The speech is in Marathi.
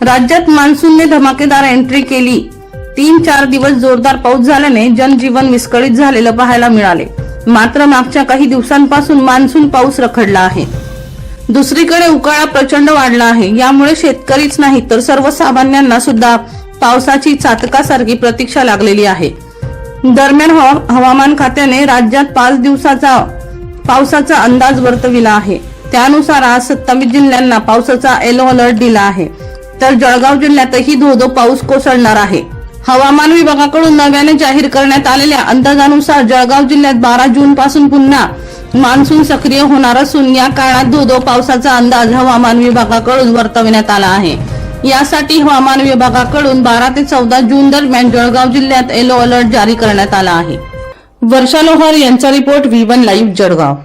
राज्यात मान्सूनने धमाकेदार एंट्री केली। 3-4 दिवस जोरदार पाऊस झाल्याने जनजीवन विस्कळीत झालेलं पाहायला मिळाले। मात्र मागच्या काही दिवसांपासून मान्सून पाऊस रखडला आहे। दुसरीकडे उकाळा प्रचंड वाढला आहे। यामुळे शेतकरीच नाही तर सर्वसामान्यांना सुद्धा पावसाची चातकासारखी प्रतीक्षा लागलेली आहे। दरम्यान हवामान खात्याने राज्यात 5 दिवसाचा पावसाचा अंदाज वर्तविला आहे। त्यानुसार आज 27 जिल्ह्यांना पावसाचा येलो अलर्ट दिला आहे, तर जळगाव जिल्ह्यातही धो-धो पाऊस कोसळणार आहे। हवामान विभागाकडून नव्याने जाहीर करण्यात आलेल्या अंदाजानुसार जळगाव जिल्ह्यात 12 जून पासून पुन्हा मान्सून सक्रिय होणार असून या काळात धो-धो पावसाचा अंदाज हवामान विभागाकडून वर्तवण्यात आला आहे। यासाठी हवामान विभागाकडून 12 ते 14 जून दरम्यान जळगाव जिल्ह्यात येलो अलर्ट जारी करण्यात आला आहे। वर्षा लोहार यांचा रिपोर्ट V1 लाईव्ह जळगाव।